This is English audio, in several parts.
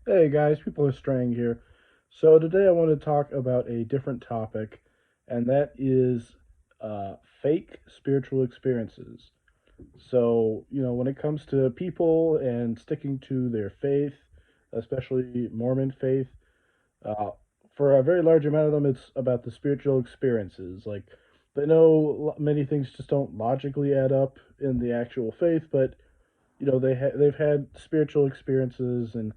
Hey guys, people are straying here. So today I want to talk about a different topic, and that is fake spiritual experiences. So, when it comes to people and sticking to their faith, especially Mormon faith, uh, for a very large amount of them, it's about the spiritual experiences. Like, they know many things just don't logically add up in the actual faith, but they've had spiritual experiences and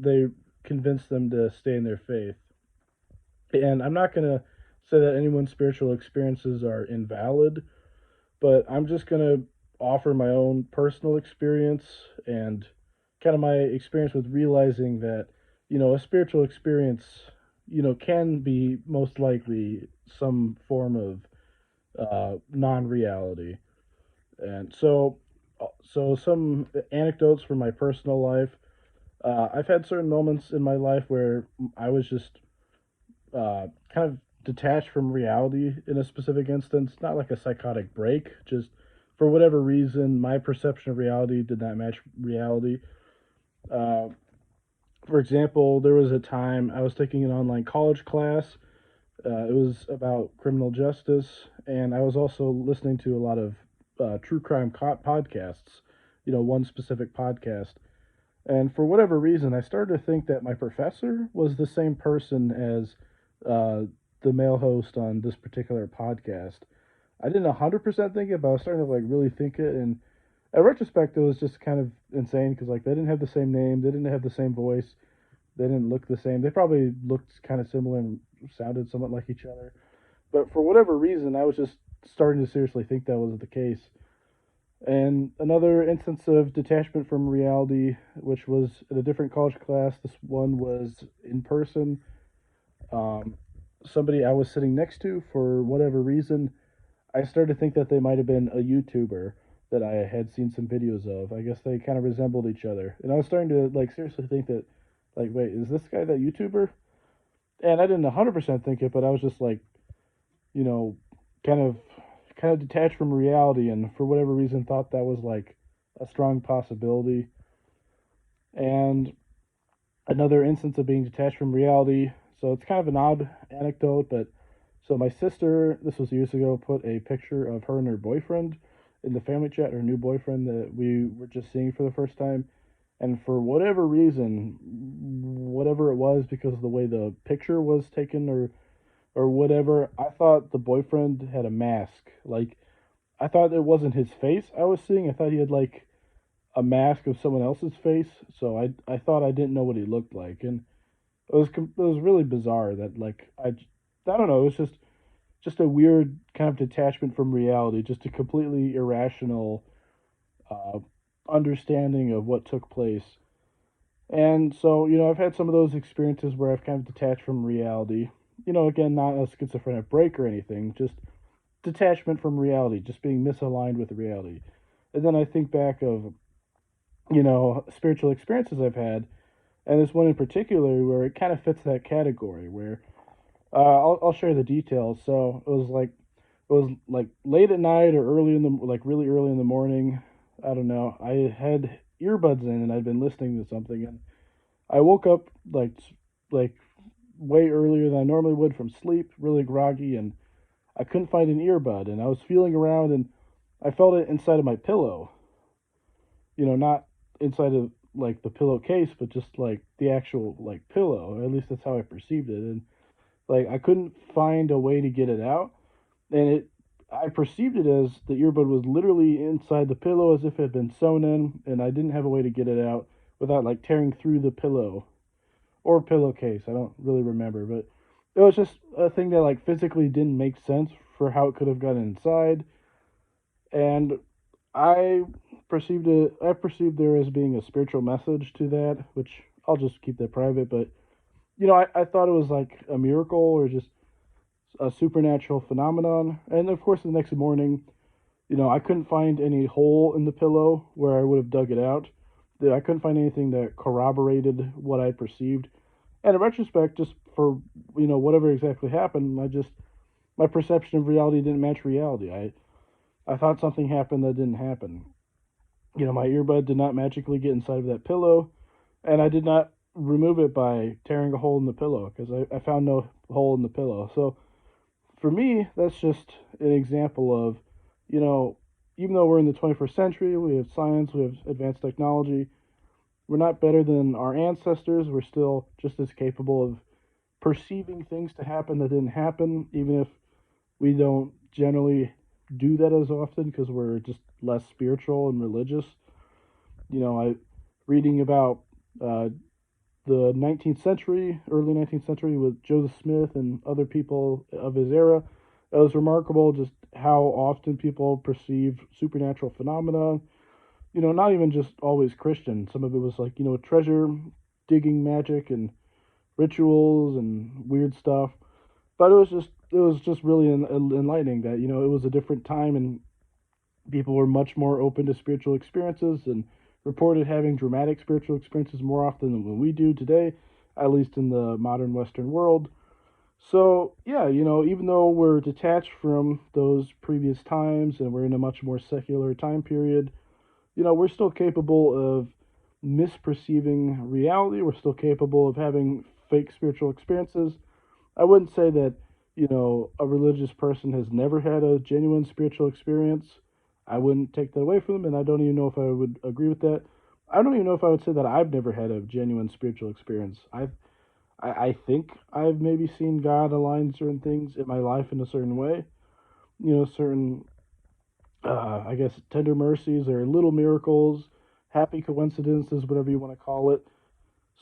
they convince them to stay in their faith. And I'm not going to say that anyone's spiritual experiences are invalid, but I'm just going to offer my own personal experience and kind of my experience with realizing that, a spiritual experience, can be most likely some form of non reality. And so some anecdotes from my personal life. I've had certain moments in my life where I was just kind of detached from reality in a specific instance, not like a psychotic break, just for whatever reason, my perception of reality did not match reality. Uh, for example, there was a time I was taking an online college class. It was about criminal justice, and I was also listening to a lot of true crime podcasts, one specific podcast. And for whatever reason, I started to think that my professor was the same person as uh, the male host on this particular podcast. I didn't 100% think it, but I was starting to like really think it. And in retrospect, it was just kind of insane because like they didn't have the same name, they didn't have the same voice, they didn't look the same. They probably looked kind of similar and sounded somewhat like each other. But for whatever reason, I was just starting to seriously think that was the case. And another instance of detachment from reality, which was in a different college class. This one was in person. Um, Somebody I was sitting next to, for whatever reason, I started to think that they might have been a YouTuber that I had seen some videos of. I guess they kind of resembled each other. And I was starting to like seriously think that, like, wait, is this guy that YouTuber? And I didn't 100% think it, but I was just like, you know, kind of kind of detached from reality, and for whatever reason thought that was like a strong possibility. And another instance of being detached from reality. So it's kind of an odd anecdote, but so my sister, this was years ago, put a picture of her and her boyfriend in the family chat, her new boyfriend that we were just seeing for the first time. And for whatever reason, whatever it was, because of the way the picture was taken or whatever, I thought the boyfriend had a mask. Like I thought it wasn't his face I was seeing. I thought he had like a mask of someone else's face. So I thought I didn't know what he looked like, and it was really bizarre that like I don't know. It was just a weird kind of detachment from reality, just a completely irrational uh, understanding of what took place. And so, I've had some of those experiences where I've kind of detached from reality. Again, not a schizophrenic break or anything, just detachment from reality, just being misaligned with reality. And then I think back of, spiritual experiences I've had, and there's one in particular where it kind of fits that category where I'll share the details. So it was like late at night or early in the like really early in the morning. I don't know. I had earbuds in and I'd been listening to something, and I woke up like way earlier than I normally would from sleep, really groggy, and I couldn't find an earbud, and I was feeling around and I felt it inside of my pillow. Not inside of like the pillowcase, but just like the actual like pillow. At least that's how I perceived it, and like I couldn't find a way to get it out, and I perceived it as the earbud was literally inside the pillow as if it had been sewn in, and I didn't have a way to get it out without like tearing through the pillow or pillowcase. I don't really remember, but it was just a thing that like physically didn't make sense for how it could have gotten inside, and I I perceived there as being a spiritual message to that, which I'll just keep that private. But I thought it was like a miracle or just a supernatural phenomenon. And of course, the next morning, I couldn't find any hole in the pillow where I would have dug it out. I couldn't find anything that corroborated what I perceived. And in retrospect, just for whatever exactly happened, my perception of reality didn't match reality. I thought something happened that didn't happen. My earbud did not magically get inside of that pillow, and I did not. remove it by tearing a hole in the pillow because I found no hole in the pillow. So for me, that's just an example of, you know, even though we're in the 21st century, we have science, we have advanced technology, we're not better than our ancestors. We're still just as capable of perceiving things to happen that didn't happen, even if we don't generally do that as often because we're just less spiritual and religious. I reading about uh, the 19th century, early 19th century, with Joseph Smith and other people of his era. It was remarkable just how often people perceived supernatural phenomena. Not even just always Christian. Some of it was like, treasure digging magic and rituals and weird stuff. But it was just really enlightening that it was a different time and people were much more open to spiritual experiences and reported having dramatic spiritual experiences more often than we do today, at least in the modern Western world. So, yeah, even though we're detached from those previous times and we're in a much more secular time period, we're still capable of misperceiving reality. We're still capable of having fake spiritual experiences. I wouldn't say that, a religious person has never had a genuine spiritual experience. I wouldn't take that away from them, and I don't even know if I would agree with that. I don't even know if I would say that I've never had a genuine spiritual experience. I think I've maybe seen God align certain things in my life in a certain way. Certain, I guess, tender mercies or little miracles, happy coincidences, whatever you want to call it.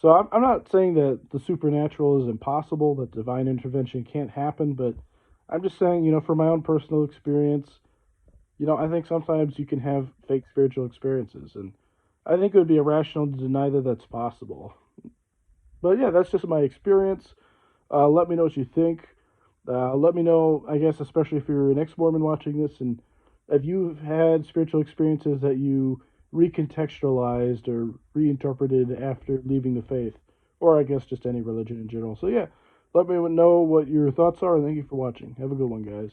So I'm not saying that the supernatural is impossible, that divine intervention can't happen, but I'm just saying, from my own personal experience, I think sometimes you can have fake spiritual experiences, and I think it would be irrational to deny that that's possible. But yeah, that's just my experience. Let me know what you think. Let me know, I guess, especially if you're an ex Mormon watching this, and if you've had spiritual experiences that you recontextualized or reinterpreted after leaving the faith, or I guess just any religion in general. So, yeah, let me know what your thoughts are, and thank you for watching. Have a good one, guys.